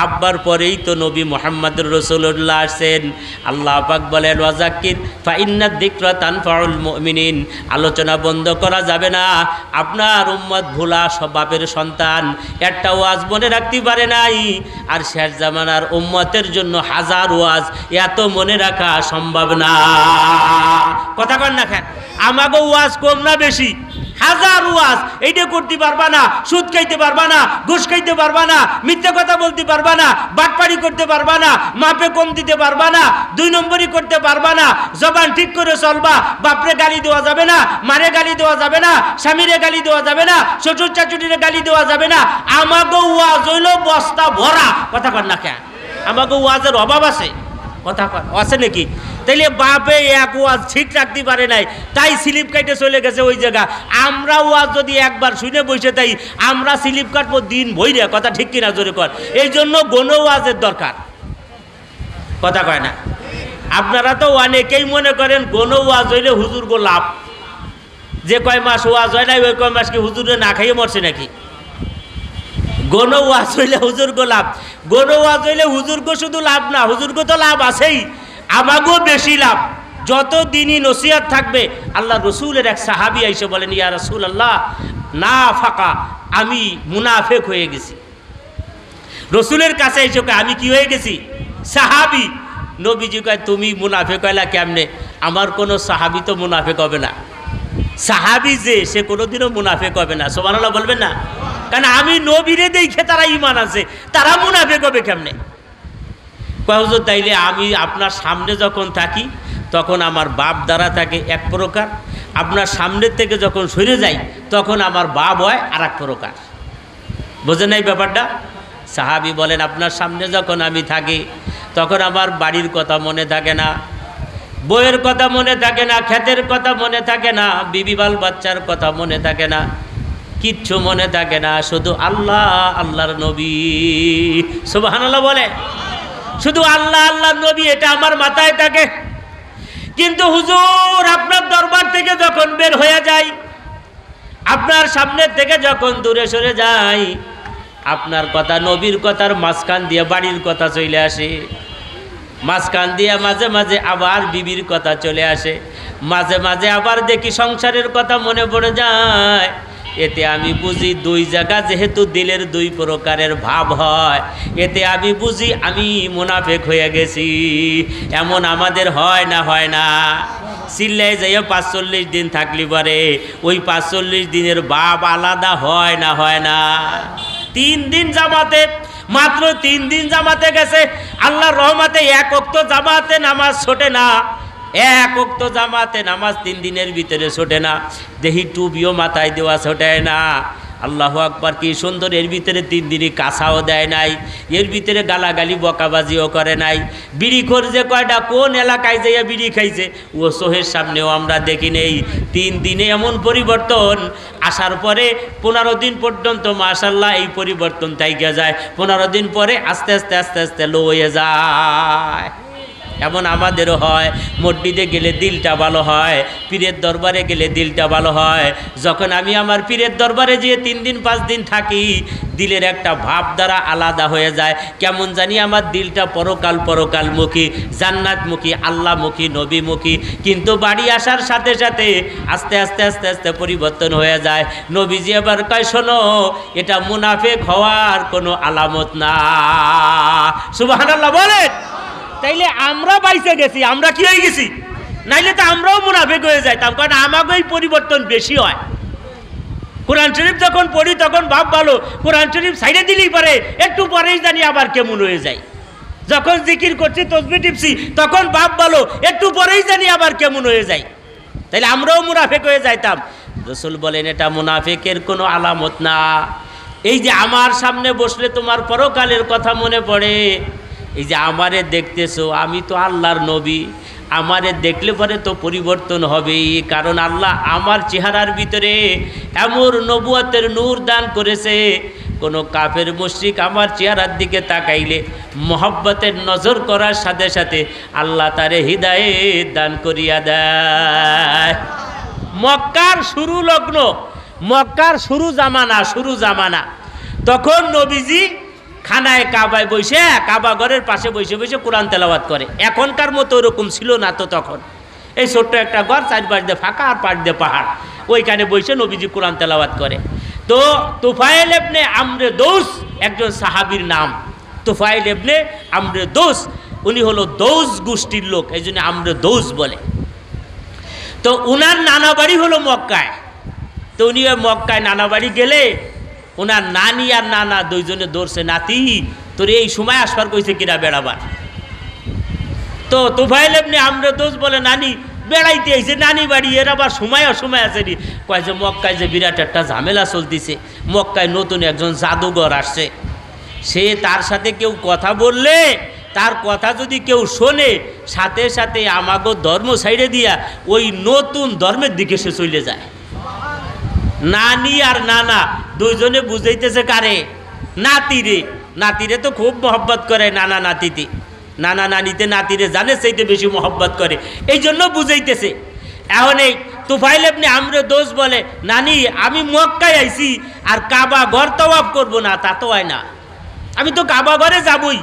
আব্বার পরেই তো নবী মুহাম্মদুর রাসূলুল্লাহ আসেন। আল্লাহ পাক বলেন ওয়াজাক্কির ফাইন্নাদ যিকরা তানফাউল মুমিনিন। আলোচনা বন্ধ করা যাবে না। আপনার উম্মত ভোলা সব বাপের সন্তান, একটা ওয়াজ মনে রাখতে পারে নাই, আর শেষ জামানার উম্মতের জন্য হাজার ওয়াজ এত মনে রাখা সম্ভব না। কথা কন না কেন? আমাকে ওয়াজ কম না বেশি? হাজার ওয়াজ। এইটা করতে পারবা না, সুদ খাইতে পারবা না, ঘুষ খাইতে পারবা না, মিথ্যা কথা বলতে পারবা না, বাটপাড়ি করতে পারবা না, মাপে কম দিতে পারবা না, 2 নম্বরই করতে পারবা না, জবান ঠিক করে চলবা, বাপরে গালি দেওয়া যাবে না, মারে গালি দেওয়া যাবে না, স্বামীরে গালি দেওয়া যাবে না, শ্বশুর শাশুড়িরে গালি দেওয়া যাবে না। আমাকে ওয়াজ হইল বস্তা ভরা। কথা কর না কেন? আমাকে ওয়াজের অভাব আছে? কথা কর আছে নাকি? তাইলে বাপে এক ওয়াজ ঠিক রাখতে পারে নাই, তাই স্লিপ কাটে চলে গেছে ওই জায়গা। আমরা ওয়াজ যদি একবার শুনে বসে তাই আমরা স্লিপ কাটবো দিন ভইরা। কথা ঠিক কিনা জোরে কর? এই জন্য গণ ওয়াজের দরকার। কথা কয় না? আপনারা তো অনেকেই মনে করেন গণ ওয়াজ হইলে হুজুর গো লাভ। যে কয় মাস ওয়াজ হয় নাই ওই কয় মাস কি হুজুরে না খাইয়ে মরছে নাকি? গণ ওয়াজ হইলে হুজুর গো লাভ। গণ ওয়াজ হইলে হুজুর গো শুধু লাভ না, হুজুর গো তো লাভ আছেই, আমাগো বেশি লাভ। যত দিনই নসিহত থাকবে। আল্লাহ রসুলের এক সাহাবী আইসে বলেন ইয়া রাসূলুল্লাহ না ফাঁকা, আমি মুনাফেক হয়ে গেছি। রসুলের কাছে এসে আমি কি হয়ে গেছি? সাহাবী। নবীজি কয় তুমি মুনাফেক হইলা কেমনে? আমার কোনো সাহাবী তো মুনাফেক হবে না। সাহাবী যে সে কোনোদিনও মুনাফেক হবে না। সুবহানাল্লাহ বলবেন না? কারণ আমি নবীরে দেখে তারা ঈমান আছে, তারা মুনাফেক হবে কেমনে? হুজুর তাইলে আমি আপনার সামনে যখন থাকি তখন আমার বাপ দ্বারা থাকে এক প্রকার, আপনার সামনের থেকে যখন সরে যাই তখন আমার বাপ হয় আর এক প্রকার। বোঝেন এই ব্যাপারটা? সাহাবী বলেন আপনার সামনে যখন আমি থাকি তখন আমার বাড়ির কথা মনে থাকে না, বইয়ের কথা মনে থাকে না, ক্ষেতের কথা মনে থাকে না, বিবি বাল বাচ্চার কথা মনে থাকে না, কিচ্ছু মনে থাকে না, শুধু আল্লাহ আল্লাহর নবী। সুবহানাল্লাহ বলে। শুধু আল্লাহ আল্লাহর নবী এটা আমার মাথায় থাকে। কিন্তু হুজুর আপনার দরবার থেকে যখন বের হয়ে যাই, আপনার সামনের থেকে যখন দূরে সরে যাই, আপনার কথা নবীর কথার মাঝখান দিয়ে বাড়ির কথা চলে আসে, মাঝখান দিয়ে মাঝে মাঝে আবার বিবির কথা চলে আসে, মাঝে মাঝে আবার দেখি সংসারের কথা মনে পড়ে যায়। এতে আমি বুঝি দুই জায়গা যেহেতু দিলের দুই প্রকারের ভাব হয়, এতে আমি বুঝি আমি মুনাফেক হয়ে গেছি। এমন আমাদের হয় না? হয় না? সিল্লায় যাইয়া 45 দিন থাকলি পরে ওই 45 দিনের ভাব আলাদা হয় না? হয় না? 3 দিন জামাতে, মাত্র 3 দিন জামাতে গেছে, আল্লাহর রহমতে 1 ওয়াক্ত জামাতে নামাজ ছোটে না। 1 ওয়াক্ত জামাতে নামাজ 3 দিনের ভিতরে ছোটে না। দেহি টুপিও মাথায় দেওয়া ছোটে না। আল্লাহু আকবার, কি সুন্দর! এর ভিতরে 3 দিনই কাঁচাও দেয় নাই, এর ভিতরে গালাগালি বকাবাজিও করে নাই। বিড়ি খোর যে কয়টা কোন এলাকায় যাইয়া বিড়ি খাইছে ও চোখের সামনেও আমরা দেখি নেই। 3 দিনে এমন পরিবর্তন আসার পরে 15 দিন পর্যন্ত মাশাআল্লাহ এই পরিবর্তন থাইকা যায়। 15 দিন পরে আস্তে আস্তে আস্তে আস্তে লো হয়ে যায়। এমন আমাদেরও হয়। মসজিদে গেলে দিলটা ভালো হয়, পীরের দরবারে গেলে দিলটা ভালো হয়। যখন আমি আমার পীরের দরবারে যেয়ে 3 দিন 5 দিন থাকি, দিলের একটা ভাব দ্বারা আলাদা হয়ে যায়। কেমন জানি আমার দিলটা পরকালমুখী, জান্নাতমুখী, আল্লাহমুখী, নবীমুখী। কিন্তু বাড়ি আসার সাথে সাথে আস্তে আস্তে আস্তে আস্তে পরিবর্তন হয়ে যায়। নবীজি আবার কয় শোনো, এটা মুনাফেক হওয়ার কোনো আলামত না। সুবহানাল্লাহ বলেন। তাইলে আমরা বাইসে গেছি, আমরা কি হয়ে গেছি? নাইলে তো আমরাও মুনাফেক হয়ে যাইতাম, কারণ আমাকেই পরিবর্তন বেশি হয়। কোরআন শরীফ যখন পড়ি তখন ভাব ভালো, কোরআন শরীফ সাইডে দিলেই পারে একটু পরেই জানি আবার কেমন হয়ে যায়। যখন জিকির করছি, তসবিহ টিপছি, তখন ভাব ভালো, একটু পরেই জানি আবার কেমন হয়ে যায়। তাইলে আমরাও মুনাফেক হয়ে যাইতাম। রাসূল বলেন এটা মুনাফেকের কোনো আলামত না। এই যে আমার সামনে বসলে তোমার পরকালের কথা মনে পড়ে, এই যে আমারে দেখতেছো, আমি তো আল্লাহর নবী, আমারে দেখলে পরে তো পরিবর্তন হবেই। কারণ আল্লাহ আমার চেহারার ভিতরে এমন নবুয়তের নূর দান করেছে, কোনো কাফের মুশরিক আমার চেহারার দিকে তাকাইলে মহব্বতের নজর করার সাথে সাথে আল্লাহ তারে হিদায়েত দান করিয়া দেয়। মক্কার শুরু লগ্ন, মক্কার শুরু জামানা, তখন নবীজি খানায় কাবায় বসে কাবা ঘরের পাশে বসে বসে কোরআন তেলাওয়াত করে। এখনকার মতো ওরকম ছিল না তো তখন। এই ছোট্ট একটা ঘর, চারপাশ দিয়ে ফাঁকা আর পাশ দিয়ে পাহাড়, ওইখানে বসে নবীজি কোরআন তেলাওয়াত করে। তো তুফাইল ইবনে আমরে দৌস একজন সাহাবীর নাম, তুফাইল ইবনে আমরে দৌস, উনি হলো দৌস গোষ্ঠীর লোক, এই জন্য আমরে দৌস বলে। তো উনার নানা বাড়ি হলো মক্কায়। তো উনি ওই মক্কায় নানা বাড়ি গেলে ওনার নানি আর নানা দুইজনে দৌড়ছে, নাতি তোর এই সময় আসবার কইছে কিনা বেড়াবার। তো তুফাইল ইবনে আমরে দৌস বলে, নানি বেড়াইতে আইছে নানি বাড়ি, এর আবার সময় অসময় আছে নি। কয় যে মক্কায় যে বিরাট একটা ঝামেলা চলতেছে, মক্কায় নতুন একজন জাদুঘর আসছে, সে তার সাথে কেউ কথা বললে, তার কথা যদি কেউ শোনে, সাথে সাথে আমাগো ধর্ম সাইডে দিয়া ওই নতুন ধর্মের দিকে সে চলে যায়। নানি আর নানা দুইজনে বুঝাইতেছে কারে? নাতিরে। নাতিরে তো খুব মহব্বত করে নানা নাতিতে, নানা নানিতে নাতিরে জানে সেইতে বেশি মহব্বত করে, এই জন্য বুঝাইতেছে। এখন এই তুফাইল ইবনে আমরে দৌস বলে, নানি আমি মক্কায় আইছি আর কাবা ঘর তওয়াফ করবো না, তা তো হয় না, আমি তো কাবা ঘরে যাবই,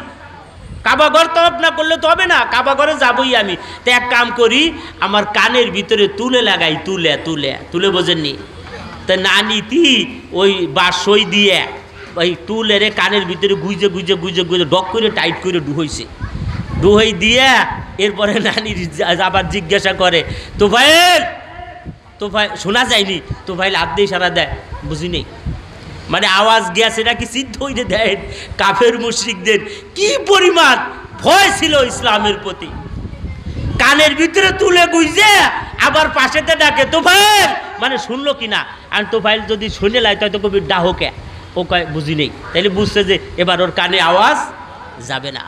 কাবা ঘর তওয়াফ না করলে তো হবে না, কাবা ঘরে যাবই আমি। তো এক কাম করি, আমার কানের ভিতরে তুলে লাগাই, তুলে তুলে তুলে বোঝেননি? তা নানিতি ওই বাসই দিয়ে ওই তুলেরে কানের ভিতরে গুইজে গুইজে গুইজে গুইজে ডক করে টাইট করে ডুহইছে, ডুহই দিয়ে এরপরে নানি আবার জিজ্ঞাসা করে, তুফাইল তুফাইল শোনা যায়নি? তুফাইল হাত দিয়ে সারা দেয়, বুঝি নেই, মানে আওয়াজ গেছে নাকি সিদ্ধ হইতে দেয়। কাফের মুশরিকদের কি পরিমাণ ভয় ছিল ইসলামের প্রতি, কানের ভিতরে তুলে গুইজে আবার পাশেতে ডাকে তুফাইল, মানে শুনলো কিনা। আর তুফাইল যদি শুনে লাই তো কবি ডাহকে, ও কয় বুঝি নেই, তাইলে বুঝছে যে এবার ওর কানে আওয়াজ যাবে না।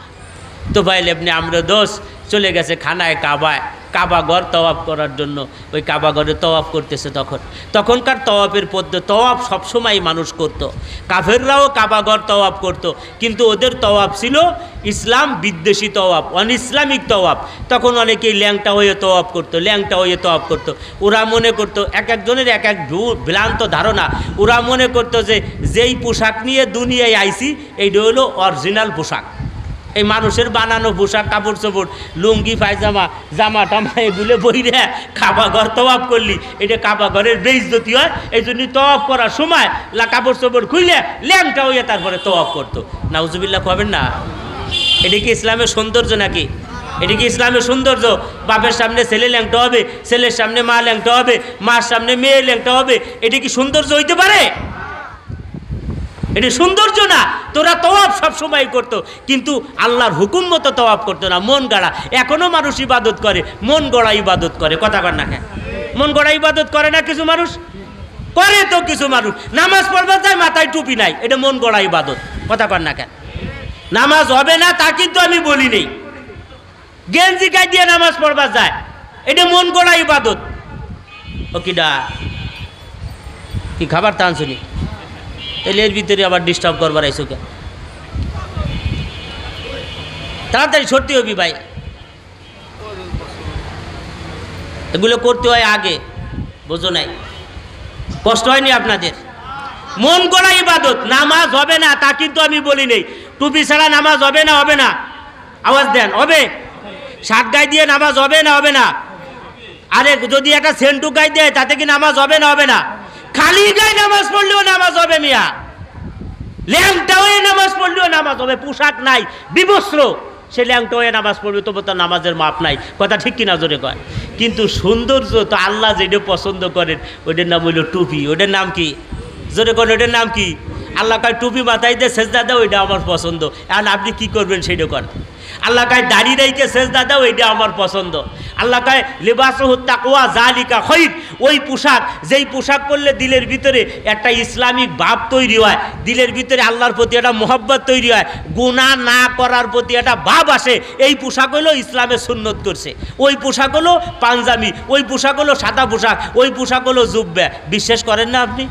তুফাইল ইবনে আমরে দৌস চলে গেছে খানায় কাবায়, কাবা ঘর তওয়াফ করার জন্য। ওই কাবা ঘরে তওয়াফ করতেছে। তখনকার তওয়াফের পদ্ধতি, তওয়াফ সবসময় মানুষ করত, কাফেররাও কাবা ঘর তওয়াফ করত, কিন্তু ওদের তওয়াফ ছিল ইসলাম বিদ্বেষী তওয়াফ, অন ইসলামিক তওয়াফ। তখন অনেকেই ল্যাংটা হয়ে তওয়াফ করতো, ল্যাংটা হয়ে তওয়াফ করতো। ওরা মনে করতো, এক একজনের এক এক ভ্রান্ত ধারণা, ওরা মনে করতো যে যেই পোশাক নিয়ে দুনিয়ায় আইছি এইটা হলো অরিজিনাল পোশাক, এই মানুষের বানানো পোশাক, কাপড় চোপড়, লুঙ্গি পায়জামা জামা টামা এগুলো বইরে কাবা ঘর তওয়াফ করলি এটা কাবা ঘরের বেইজ্জতি হয়। এই জন্য তওয়াফ করার সময় কাপড় চোপড় খুইলে ল্যাংটা হইয়া তারপরে তওয়াফ করতো। নাউজুবিল্লাহ হবেন না? এটা কি ইসলামের সৌন্দর্য নাকি? এটা কি ইসলামের সৌন্দর্য? বাপের সামনে ছেলে ল্যাংটা হবে, ছেলের সামনে মা ল্যাংটা হবে, মার সামনে মেয়ে ল্যাংটা হবে, এটা কি সৌন্দর্য হইতে পারে? এটা সৌন্দর্য না। তোরা তওয়াফ সবসময় করতো, কিন্তু আল্লাহর হুকুম মতো তওয়াফ করতো না, মন গড়া। এখনো মানুষ ইবাদত করে, মন গড়া ইবাদত করে, কথা কর না কেন? মন গড়া ইবাদত করে না কিছু মানুষ? করে তো কিছু মানুষ। নামাজ পড়বার যায় মাথায় টুপি নাই, এটা মন গড়া ইবাদত, কথা কর না কেন? নামাজ হবে না তা কিন্তু আমি বলি নেই, গেঞ্জি গায়ে দিয়ে নামাজ পড়বার যায়, এটা মন গড়া ইবাদত। ও কিডা কি খাবার টান শুনি, তাহলে এর ভিতরে আবার ডিস্টার্ব করবার আইসো কে? তাড়াতাড়ি সত্যি হবি ভাই, এগুলো করতে হয় আগে, বোঝো নাই? কষ্ট হয়নি আপনাদের? মন গড়া ইবাদত। নামাজ হবে না তা কিন্তু আমি বলি নেই, টুপি ছাড়া নামাজ হবে না, হবে না? আওয়াজ দেন, হবে? শার্ট গায়ে দিয়ে নামাজ হবে না, হবে না? আরে যদি একটা সেন্টু গায়ে দেয় তাতে কি নামাজ হবে না, হবে না? খালি গায়ে নামাজ পড়লেও নামাজ হবে মিয়া, ল্যাংটা হয়ে নামাজ পড়লেও নামাজ হবে। পোশাক নাই, বিবস্ত্র, সে ল্যাংটা হয়ে নামাজ পড়বে, তবু তার নামাজের মাপ নাই, কথা ঠিক কিনা জোরে কয়? কিন্তু সৌন্দর্য তো আল্লাহ যেটা পছন্দ করেন ওইটার নাম হইল টুপি। ওইটার নাম কি জোরে করেন? ওইটার নাম কি? আল্লাহ কয় টুপি মাথায় দিয়ে সেজদা দাও, ওইটা আমার পছন্দ। এখন আপনি কি করবেন সেইটা করেন। আল্লাহ কয় দাড়ি রেখে সেজদা দাও, ওইটা আমার পছন্দ। আল্লাহ কয় লিবাসুহুত তাকওয়া যালিকা খায়র, ওই পোশাক, যেই পোশাক পরলে দিলের ভিতরে একটা ইসলামিক ভাব তৈরি হয়, দিলের ভিতরে আল্লাহর প্রতি একটা মহব্বত তৈরি হয়, গুনাহ না করার প্রতি একটা ভাব আসে, এই পোশাক হলো ইসলামের সুন্নত করছে। ওই পোশাক হলো পাঞ্জাবি, ওই পোশাক হলো সাদা পোশাক, ওই পোশাক হলো জুব্বা। বিশ্বাস করেন না আপনি?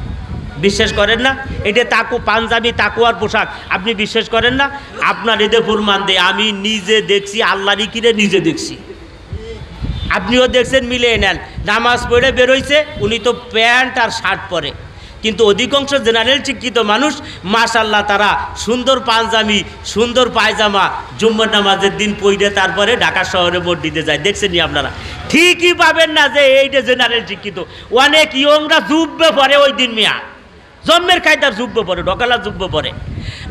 বিশ্বাস করেন না? এটা তাকু পাঞ্জাবি তাকুয়ার পোশাক, আপনি বিশ্বাস করেন না? আপনার এতে প্রমাণ দেয়, আমি নিজে দেখছি, আল্লাহরই কিরে নিজে দেখছি, আপনিও দেখছেন, মিলিয়ে নেন। নামাজ পড়ে বেরোইছে, উনি তো প্যান্ট আর শার্ট পরে, কিন্তু অধিকাংশ জেনারেল শিক্ষিত মানুষ মাশাআল্লাহ তারা সুন্দর পাঞ্জাবি সুন্দর পায়জামা জুম্মার নামাজের দিন পইরে তারপরে ঢাকা শহরে ভোট দিতে যায়। দেখছেন নি আপনারা? ঠিকই পাবেন না যে এইটা জেনারেল শিক্ষিত। অনেক ইয়ংরা জুব্বে পরে ওই দিন মিয়া, জন্মের কায়দার জুব্বে পরে, ঢকালা জুব্বে পরে।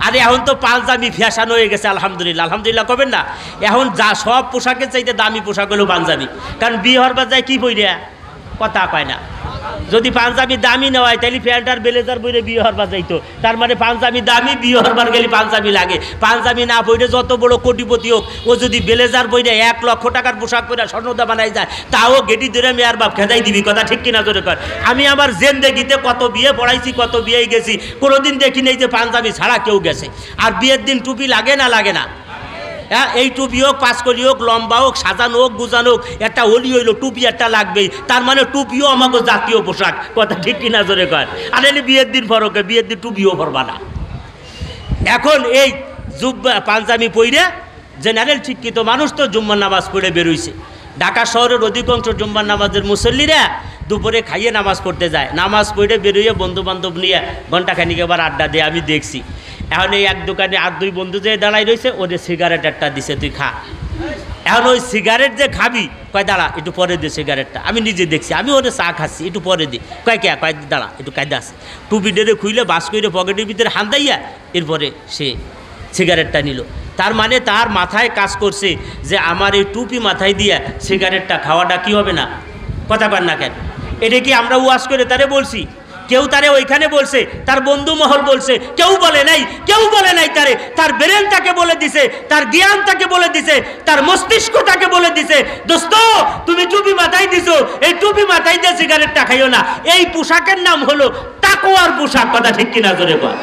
আরে এখন তো পাঞ্জাবি ফ্যাশন হয়ে গেছে, আলহামদুলিল্লাহ। আলহামদুলিল্লাহ করবেন না? এখন যা সব পোশাকের চাইতে দামি পোশাক হলো পাঞ্জাবি। কারণ বিয়ে হওয়ার বাজায় কী পইরে কথা পায় না। যদি পাঞ্জাবি দামি নেওয়ায় তাহলে প্যান্ট আর ব্লেজার পরে বিয়ে হওয়ার বাজাইতো। তার মানে পাঞ্জাবি দামি, বিয়ে হওয়ার গেলে পাঞ্জাবি লাগে। পাঞ্জাবি না পরে যত বড় কোটিপতি হোক, ও যদি ব্লেজার পরে 1 লক্ষ টাকার পোশাক পরে স্বর্ণদা বানাই যায়, তাও গেটি ধরে মেয়ার বাপ খেদাই দিবি। কথা ঠিক কিনা জোরে কর? আমি আমার জেন্দেগিতে কত বিয়ে পড়াইছি, কত বিয়েই গেছি, কোনোদিন দেখি নেই যে পাঞ্জাবি ছাড়া কেউ গেছে। আর বিয়ের দিন টুপি লাগে না লাগে না? হ্যাঁ, এই টুপি হোক, পাঁচকড়ি হোক, লম্বা হোক, সাজানো হোক, গুজানো হোক, একটা হলি হইলো টুপি একটা লাগবেই। তার মানে টুপিও আমাকে জাতীয় পোশাক। কথা ঠিক কিনা জোরে কর? আর এনে বিয়ের দিন ফরকে, বিয়ের দিন টুপিও পরবা না। এখন এই জুব্বা পাঞ্জাবি পইরে জেনারেল শিক্ষিত মানুষ তো জুম্মার নামাজ পড়ে বেরোইছে। ঢাকা শহরের অধিকাংশ জুম্মার নামাজের মুসল্লিরা দুপুরে খাইয়ে নামাজ পড়তে যায়। নামাজ পড়ে বেরোইয়ে বন্ধু বান্ধব নিয়ে ঘন্টাখানিক এবার আড্ডা দিয়ে আমি দেখছি। এখন এই এক দোকানে আর 2 বন্ধু যে দাঁড়াই রয়েছে, ওদের সিগারেট একটা দিছে, তুই খা। এখন ওই সিগারেট যে খাবি, কয় দাঁড়া একটু পরে দে সিগারেটটা। আমি নিজে দেখছি, আমি ওদের চা খাচ্ছি, একটু পরে দি। কয় কে? কয় দাঁড়া একটু কায়দা আছে। টুপি ডেরে খুইলে বাস করে পকেটের ভিতরে হান্দাইয়া এরপরে সে সিগারেটটা নিল। তার মানে তার মাথায় কাজ করছে যে আমার এই টুপি মাথায় দিয়া সিগারেটটা খাওয়াটা কি হবে না? কথা কর না কেন? এটা কি আমরা ওয়াজ করে তারে বলছি? কেউ তারে ওইখানে বলছে, তার বন্ধু মহল বলছে, কেউ বলে নাই। কেউ বলে নাই তারে, তার ব্রেন তাকে বলে দিছে, তার জ্ঞান তাকে বলে দিছে, তার মস্তিষ্ক তাকে বলে দিছে, দোস্ত তুমি টুপি মাথায় দিছো, এই টুপি মাথায় দিয়ে সিগারেটটা খাইও না। এই পোশাকের নাম হলো তাকওয়ার পোশাক। কথা ঠিক কিনা জোরে বল?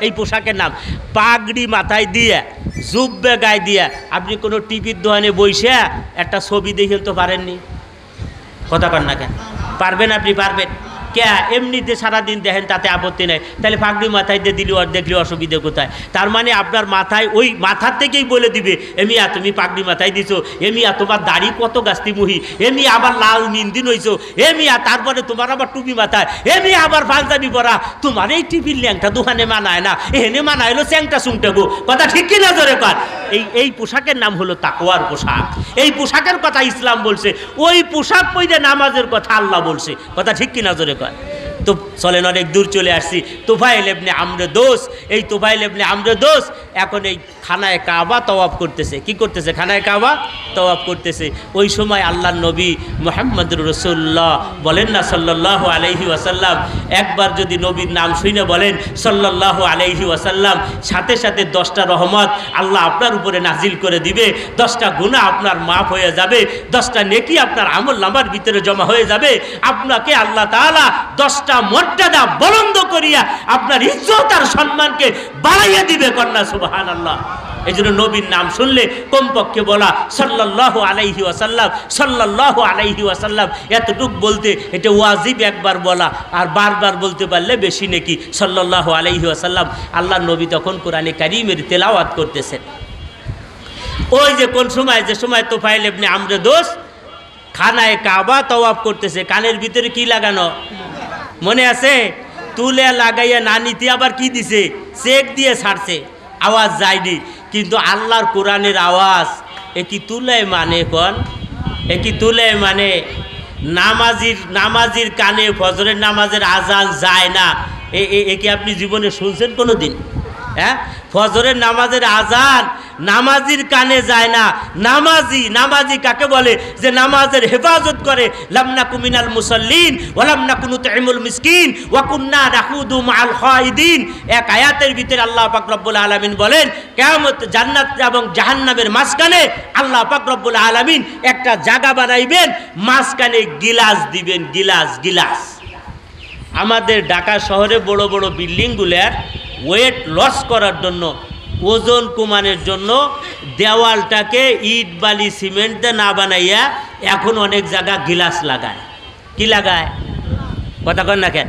এই পোশাকের নাম পাগড়ি মাথায় দিয়ে, জুব্বে গায়ে দিয়ে আপনি কোনো টিভির দোকানে বইসে একটা ছবি দেখে তো পারেননি? কথা কর না কেন? পারবেন? আপনি পারবেন? কে এমনিতে সারাদিন দেখেন, তাতে আপত্তি নেই। তাহলে পাগড়ি মাথায় দিয়ে দিলি আর দেখলি অসুবিধে কোথায়? তার মানে আপনার মাথায় ওই মাথার থেকেই বলে দিবে, এমিয়া তুমি পাগড়ি মাথায় দিছো, এমিয়া তোমার দাড়ি কত গাছতি মুহি, এমিয়া আবার লাল মিন্দিন হইছো, এমিয়া তারপরে তোমার আবার টুপি মাথায়, এমিয়া আবার পাঞ্জাবি পরা, তোমার এই টিফিন ল্যাংটা দোকানে মানায় না, এনে মানাইলো চ্যাংটা সুংটা গো। কথা ঠিক কি না জোরে কর? এই পোশাকের নাম হলো তাকওয়ার পোশাক। এই পোশাকের কথা ইসলাম বলছে, ওই পোশাক পরে নামাজের কথা আল্লাহ বলছে। কথা ঠিক কি না জোরে কর? তো চলেন, অনেক দূর চলে আসছি। তুফাইল ইবনে আমর দোস, এই তুফাইল ইবনে আমর দোস এখন এই খানায় কাবা তওয়াফ করতেছে। কি করতেছে? খানায় কাবা তওয়াফ করতেছে। ওই সময় আল্লাহর নবী মুহাম্মদুর রাসূলুল্লাহ বলেন না সাল্লাল্লাহু আলাইহি ওয়াসাল্লাম, একবার যদি নবীর নাম শুনে বলেন সাল্লাল্লাহু আলাইহি ওয়াসাল্লাম, সাথে সাথে 10টা রহমত আল্লাহ আপনার উপরে নাজিল করে দিবে, 10টা গুনাহ আপনার মাফ হয়ে যাবে, 10টা নেকি আপনার আমল নামার ভিতরে জমা হয়ে যাবে। আপনাকে আল্লাহ তাআলা 10টা মর্যাদা বুলন্দ করিয়া আপনার ইজ্জত আর সম্মানকে বাড়াইয়া দিবে। কন্যা সুবহানাল্লাহ। এই জন্য নবীর নাম শুনলে কমপক্ষে বলা সাল্লাল্লাহু আলাইহি ওয়াসাল্লাম, সাল্লাল্লাহু আলাইহি ওয়াসাল্লাম, এতটুক বলতে এটা ওয়াজিব একবার বলা, আর বারবার বলতে পারলে বেশি নেকি। সাল্লাল্লাহু আলাইহি ওয়াসাল্লাম। আল্লাহর নবী তখন কোরআনে কারীমের তেলাওয়াত করতেছেন। ওই যে কোন সময়, যে সময় তুফাইল ইবনে আমর দোস খানায় কাবা তওয়াফ করতেছে, কানের ভিতরে কি লাগানো মনে আছে? তুলে লাগাইয়া না নিতে আবার কি দিছে? চেক দিয়ে ছাড়ছে, আওয়াজ যায়নি। কিন্তু আল্লাহর কোরআনের আওয়াজ এ কি তুলে মানে? কোন এ কি তুলে মানে? নামাজির কানে ফজরের নামাজের আজান যায় না, এ কি আপনি জীবনে শুনছেন কোনো দিন? হ্যাঁ, ফজরের নামাজের আজান নামাজির কানে যায় না। নামাজি কাকে বলে? যে নামাজের হেফাজত করে। লাম নাকু মিনাল মুসাল্লিন ওয়া লাম নাকু নুতঈমুল মিসকিন ওয়া কুন্না নাখুদু মাআল খায়িদিন। এক আয়াতের ভিতরে আল্লাহ পাক রব্বুল আলামিন বলেন, কিয়ামত জান্নাত এবং জাহান্নামের মাঝখানে আল্লাহ পাক রব্বুল আলামিন একটা জায়গা বানাইবেন, মাঝখানে গিলাস দিবেন, গিলাস। আমাদের ঢাকা শহরে বড় বড় বিল্ডিংগুলোর ওয়েট লস করার জন্য, ওজন কমানোর জন্য দেওয়ালটাকে ইট বালি সিমেন্ট দিয়ে না বানাইয়া এখন অনেক জায়গা গিলাস লাগায়। কি লাগায়? কথা কন না কেন?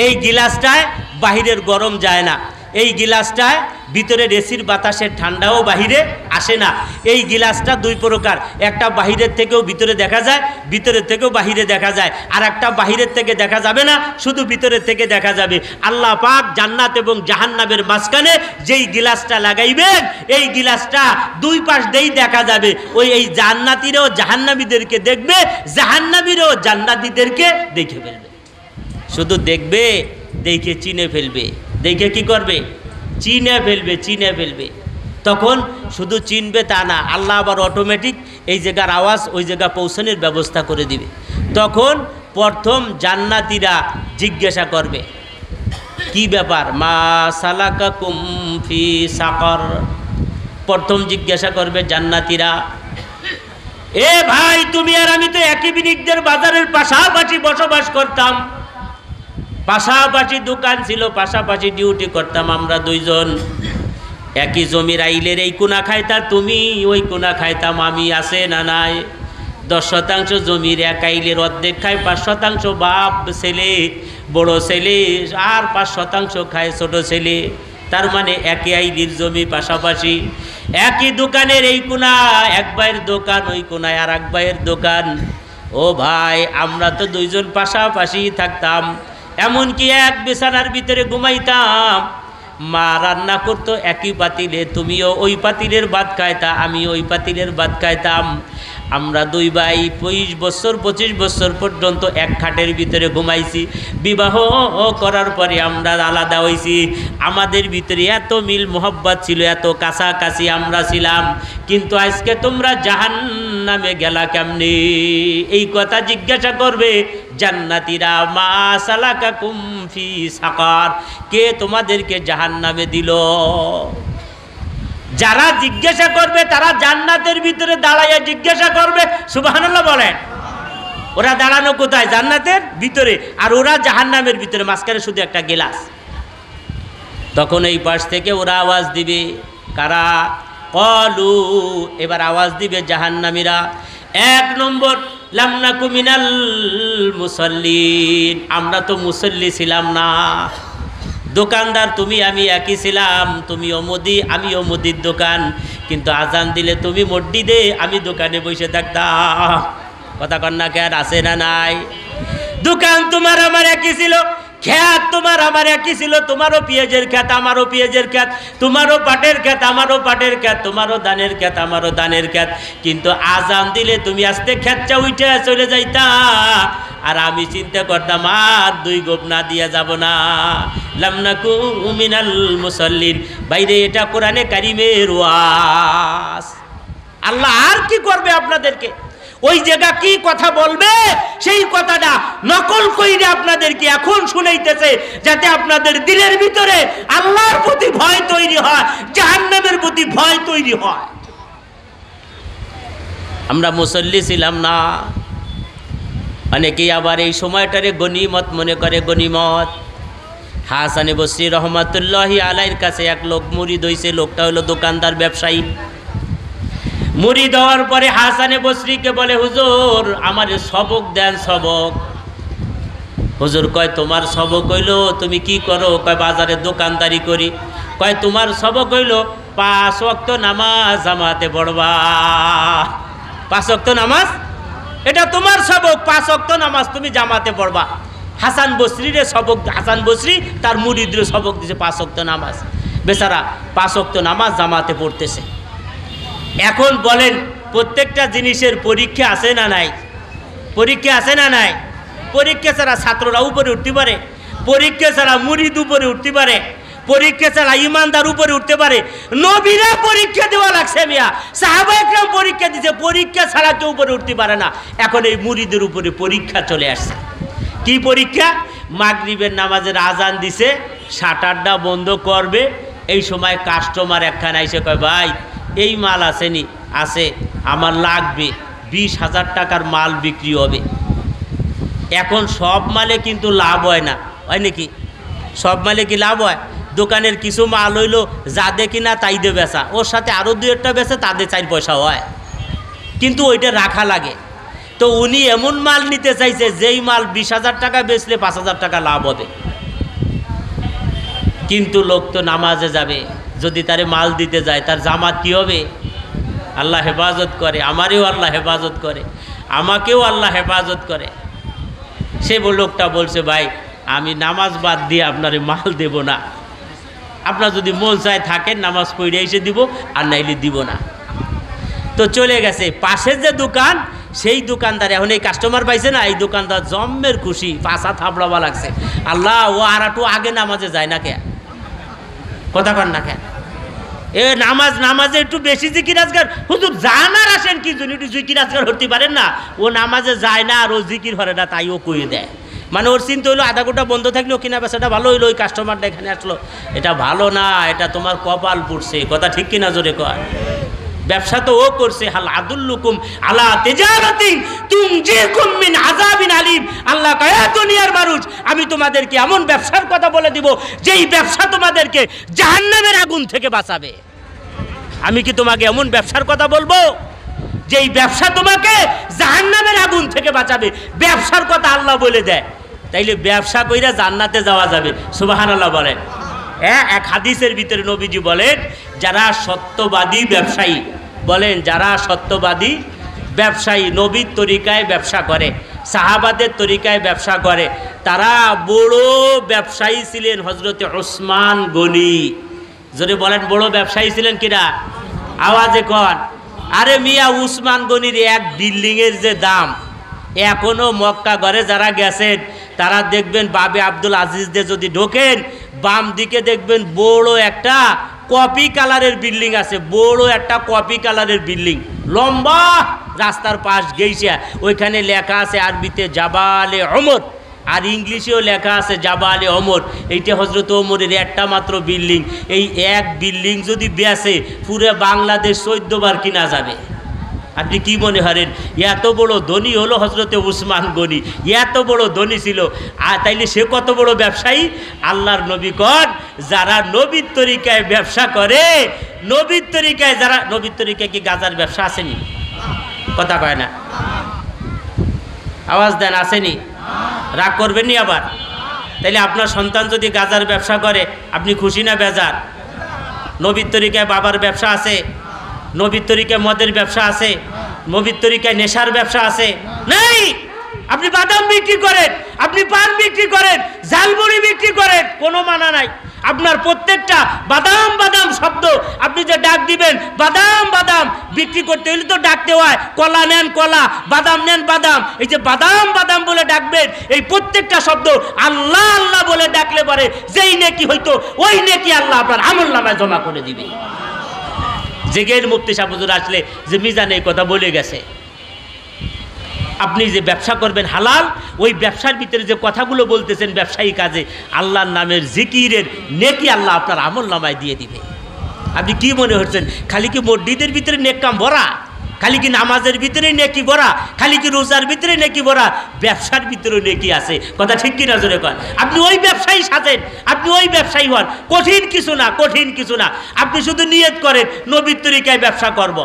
এই গিলাসটায় বাহিরের গরম যায় না, এই গিলাসটায় ভিতরে এসির বাতাসের ঠান্ডাও বাহিরে আসে না। এই গিলাসটা দুই প্রকার, একটা বাহিরের থেকেও ভিতরে দেখা যায়, ভিতরের থেকেও বাহিরে দেখা যায়, আর একটা বাহিরের থেকে দেখা যাবে না, শুধু ভিতরের থেকে দেখা যাবে। আল্লাহ পাক জান্নাত এবং জাহান্নামের মাঝখানে যেই গিলাসটা লাগাইবেন, এই গিলাসটা দুই পাশ দিয়েই দেখা যাবে। এই জান্নাতীরাও জাহান্নামীদেরকে দেখবে, জাহান্নামীরাও জান্নাতীদেরকে দেখে ফেলবে। শুধু দেখবে, দেখে চিনে ফেলবে। দেখে কি করবে? চিনে ফেলবে, চিনে ফেলবে। তখন শুধু চিনবে তা না, আল্লাহ আবার অটোমেটিক এই জায়গার আওয়াজ ওই জায়গা পৌঁছানোর ব্যবস্থা করে দিবে। তখন প্রথম জান্নাতীরা জিজ্ঞাসা করবে, কি ব্যাপার, মা সালাকাকুম ফি সাকর। প্রথম জিজ্ঞাসা করবে জান্নাতীরা, এ ভাই তুমি আর আমি তো একই বিনিকদের বাজারের পাশাপাশি বসবাস করতাম, পাশাপাশি দোকান ছিল, পাশাপাশি ডিউটি করতাম আমরা দুইজন, একই জমির আইলের এই কোনা খাইতাম, তুমি ওই কোনা খাইতাম, আমি আছে না নাই? 10% জমির এক আইলের অর্ধেক খায় 5% বাপ ছেলে, বড় ছেলে, আর 5% খায় ছোট ছেলে। তার মানে একই আইলির জমি পাশাপাশি, একই দোকানের এই কোনা এক ভাইয়ের দোকান, ওই কোনায় আর এক ভাইয়ের দোকান। ও ভাই, আমরা তো দুইজন পাশাপাশি থাকতাম, এমনকি এক বিছানার ভিতরে ঘুমাইতাম। মা রান্না করতো একই পাতিলে, তুমিও ওই পাতিলের ভাত খাইতা, আমি ওই পাতিলের ভাত খাইতাম। আমরা দুই ভাই 25 বছর 25 বছর পর্যন্ত এক খাটের ভিতরে ঘুমাইছি। বিবাহ করার পরে আমরা আলাদা হয়েছি। আমাদের ভিতরে এত মিল মোহব্বত ছিল, এত কাছাকাছি আমরা ছিলাম, কিন্তু আজকে তোমরা জাহান্নামে গেলা কেমনে? এই কথা জিজ্ঞাসা করবে জান্নাতীরা, মা সালাকাকুম ফি সাকার, কে তোমাদেরকে জাহান্নামে দিল? যারা জিজ্ঞাসা করবে তারা জান্নাতের ভিতরে দাঁড়াইয়া জিজ্ঞাসা করবে, সুবহানাল্লাহ বলেন। ওরা দাঁড়ানো কোথায়? জান্নাতের ভিতরে, আর ওরা জাহান্নামের ভিতরে, মাঝখানে শুধু একটা গিলাস। তখন এই পাশ থেকে ওরা আওয়াজ দিবে, কারা? ক্বালু, এবার আওয়াজ দিবে জাহান্নামীরা, 1 নম্বর লাম নাকু মিনাল মুসাল্লিন, আমরা তো মুসল্লি ছিলাম না। দোকানদার তুমি আমি একই ছিলাম, তুমি অমুদি আমি অমুদির দোকান, কিন্তু আজান দিলে তুমি মসজিদে, আমি দোকানে বসে থাকতাম। কথা কন্যা কেন আছে না নাই? দোকান তোমার আমার একই ছিল, খ্যাত তোমার আমার একই ছিল, তোমারও পেঁয়াজের খ্যাত আমারও পেঁয়াজের খ্যাত, তোমারও পাটের খ্যাত আমারও পাটের খ্যাত, তোমারও ধানের খ্যাত আমারও ধানের খ্যাত, কিন্তু আজান দিলে তুমি আস্তে খ্যাতটা উঠে চলে যাইতা, আর আমি চিন্তা করতাম আর 2 গোপ না দিয়া যাব না। লাম নাকু মিনাল মুসাল্লিন। বাইরে এটা কোরআনে কারিমের ওয়াজ। আল্লাহ আর কি করবে আপনাদেরকে? ওই জায়গা কি কথা বলবে, সেই কথাটা নকল কইরে আপনাদেরকে এখন শুনাইতেছে, যাতে আপনাদের দিলের ভিতরে আল্লাহর প্রতি ভয় তৈরি হয়, জাহান্নামের প্রতি ভয় তৈরি হয়। আমরা মুসল্লি ছিলাম না। অনেকেই আবার এই সময়টারে গনিমত মনে করে, গনিমত। হাসানে বসরি রহমাতুল্লাহি আলাইহির কাছে এক লোক মুরিদ হইছে। লোকটা হলো দোকানদার, ব্যবসায়ী। মুরিদ হওয়ার পরে হাসানে বসরিকে বলে, হুজুর আমার সবক দেন, সবক। হুজুর কয়, তোমার সবক হইল তুমি কি করো? কয়, বাজারে দোকানদারি করি। কয়, তোমার সবক হইল 5 ওয়াক্ত নামাজ জামাতে পড়বা। 5 ওয়াক্ত নামাজ, এটা তোমার সবক, 5 ওয়াক্ত নামাজ তুমি জামাতে পড়বা। হাসান বসরির সবক, হাসান বসরি তার মুরিদের সবক দিছে 5 ওয়াক্ত নামাজ। বেচারা 5 ওয়াক্ত নামাজ জামাতে পড়তেছে। এখন বলেন, প্রত্যেকটা জিনিসের পরীক্ষা আছে না নাই? পরীক্ষা আছে না নাই? পরীক্ষা ছাড়া ছাত্ররা উপরে উঠতে পারে, পরীক্ষা ছাড়া মুরিদ উপরে উঠতে পারে, পরীক্ষা ছাড়া ইমানদার উপরে উঠতে পারে। নবীরা পরীক্ষা দেওয়া লাগছে মিয়া, সাহাবা একরাম পরীক্ষা দিছে, পরীক্ষা ছাড়া কেউ উপরে উঠতে পারে না। এখন এই মুরিদের উপরে পরীক্ষা চলে আসছে। কি পরীক্ষা? মাগরিবের নামাজের আজান দিছে, শাটারটা বন্ধ করবে, এই সময় কাস্টমার একখানে এসে কয়, ভাই এই মাল আসেনি? আছে, আমার লাগবে, 20,000 টাকার মাল বিক্রি হবে। এখন সব মালে কিন্তু লাভ হয় না, হয় নাকি? সব মালে কি লাভ হয়? দোকানের কিছু মাল হইল যা দেখি না তাই দিয়ে বেচা, ওর সাথে আরও 2-1টা বেচে, তাদের 4 পয়সা হয়, কিন্তু ওইটা রাখা লাগে। তো উনি এমন মাল নিতে চাইছে যেই মাল 20,000 টাকা বেচলে 5,000 টাকা লাভ হবে। কিন্তু লোক তো নামাজে যাবে, যদি তারে মাল দিতে যায় তার জামাত কী হবে? আল্লাহ হেফাজত করে, আমারেও আল্লাহ হেফাজত করে, আমাকেও আল্লাহ হেফাজত করে। সে লোকটা বলছে, ভাই আমি নামাজ বাদ দিয়ে আপনারে মাল দেব না, আপনার যদি মন চায় থাকেন নামাজ পড়ে এসে দিব, আর নাইলে দিব না। তো চলে গেছে। পাশের যে দোকান, সেই দোকানদার এখন এই কাস্টমার পাইছে না, এই দোকানদার জম্মের খুশি, পাশা থাপড়াবা লাগছে। আল্লাহ, ও আর একটু আগে নামাজে যায় না কে? কথা কন না কেন? এ নামাজে একটু বেশি জিকির আজগার হুজুর জানার আসেন কি জন্য একটু জিকির আজগার হতে পারেন না? ও নামাজে যায় না আর ও জিকির করে না, তাই ও কয়ে দেয়। মানে ওর চিন্তা হইলো আধা ঘন্টা বন্ধ থাকলেও কিনা বেচাটা ভালো হইলো, ওই কাস্টমারটা এখানে আসলো। এটা ভালো না, এটা তোমার কপাল পড়ছে। কথা ঠিক কিনা জোরে কয়? ব্যবসা তো ও করছে। হাল আদুল্লুকুম আলা তিজারাতিন তুনজিকুম মিন আযাবিন আলিম। আল্লাহ কয়, দুনিয়ার মানুষ, আমি তোমাদেরকে এমন ব্যবসার কথা বলে দিব যেই ব্যবসা তোমাদেরকে জাহান্নামের আগুন থেকে বাঁচাবে। আমি কি তোমাকে এমন ব্যবসার কথা বলবো যেই ব্যবসা তোমাকে জাহান্নামের আগুন থেকে বাঁচাবে? ব্যবসার কথা আল্লাহ বলে দেয়, তাইলে ব্যবসা কইরা জান্নাতে যাওয়া যাবে। সুবহানাল্লাহ বলেন। এক হাদিসের ভিতরে নবীজি বলেন, যারা সত্যবাদী ব্যবসায়ী, বলেন যারা সত্যবাদী ব্যবসায়ী, নবীর তরিকায় ব্যবসা করে, সাহাবাদের তরিকায় ব্যবসা করে, তারা বড় ব্যবসায়ী ছিলেন হযরতে ওসমান গনি। যদি বলেন বড় ব্যবসায়ী ছিলেন কিনা? আওয়াজে কন। আরে মিয়া, উসমান গনির এক বিল্ডিংয়ের যে দাম, এখনো মক্কা ঘরে যারা গেছেন তারা দেখবেন, বাবে আব্দুল আজিজ দিয়ে যদি ঢোকেন, বাম দিকে দেখবেন বড় একটা কপি কালারের বিল্ডিং আছে, বড় একটা কপি কালারের বিল্ডিং, লম্বা, রাস্তার পাশ গেইছে। ওইখানে লেখা আছে আরবিতে জাবালে ওমর, আর ইংলিশেও লেখা আছে জাবালে ওমর। এইটা হযরত ওমরের একটা মাত্র বিল্ডিং। এই এক বিল্ডিং যদি বেচে, পুরো বাংলাদেশ 14 বার কিনা যাবে। আপনি কি মনে করেন এত বড় ধনী হলো হযরতে উসমান গনি? এত বড় ধনী ছিল, আর তাইলে সে কত বড় ব্যবসায়ী? আল্লাহর নবী কন, যারা নবীর তরিকায় ব্যবসা করে, নবীর তরিকায় যারা, নবীর তরিকায় কি গাজার ব্যবসা আসেনি? কথা কয় না, আওয়াজ দেন, আসেনি? রাগ করবেন নি আবার? তাইলে আপনার সন্তান যদি গাজার ব্যবসা করে, আপনি খুশি না বেজার? নবীর তরিকায় বাবার ব্যবসা আছে, নবীর তরিকায় মদের ব্যবসা আছে, নবীর তরিকায় নেশার ব্যবসা আছে? নেই। আপনি বাদাম বিক্রি করেন, আপনি পান বিক্রি করেন, ঝালমুড়ি বিক্রি করেন, কোনো মানা নাই। আপনার প্রত্যেকটা বাদাম বাদাম শব্দ, আপনি যে ডাক দিবেন বাদাম বাদাম, বিক্রি করতে হলে তো ডাকতে হয়, কলা নেন কলা, বাদাম নেন বাদাম। এই যে বাদাম বাদাম বলে ডাকবেন, এই প্রত্যেকটা শব্দ আল্লাহ আল্লাহ বলে ডাকলে পারে যেই নেকি হইতো ওই নেকি আল্লাহ আপনার আমলনামায় জমা করে দিবে। জেগের মুফতি সাহেব হুজুর আসলে যে মিজানে এই কথা বলে গেছে, আপনি যে ব্যবসা করবেন হালাল, ওই ব্যবসার ভিতরে যে কথাগুলো বলতেছেন ব্যবসায়ী কাজে, আল্লাহর নামের জিকিরের নেকি আল্লাহ আপনার আমলনামায় দিয়ে দিবে। আপনি কি মনে হচ্ছেন খালি কি মসজিদের ভিতরে নেক কাম ভরা, খালি কি নামাজের ভিতরে নেকি ভরা, খালি কি রোজার ভিতরে নেকি ভরা? ব্যবসার ভিতরে নেকি আছে। কথা ঠিক কি নজরে কর? আপনি ওই ব্যবসায়ী সাজেন, আপনি ওই ব্যবসায়ী হন, কঠিন কিছু না, কঠিন কিছু না। আপনি শুধু নিয়ত করেন নবীর তরিকায় ব্যবসা করব।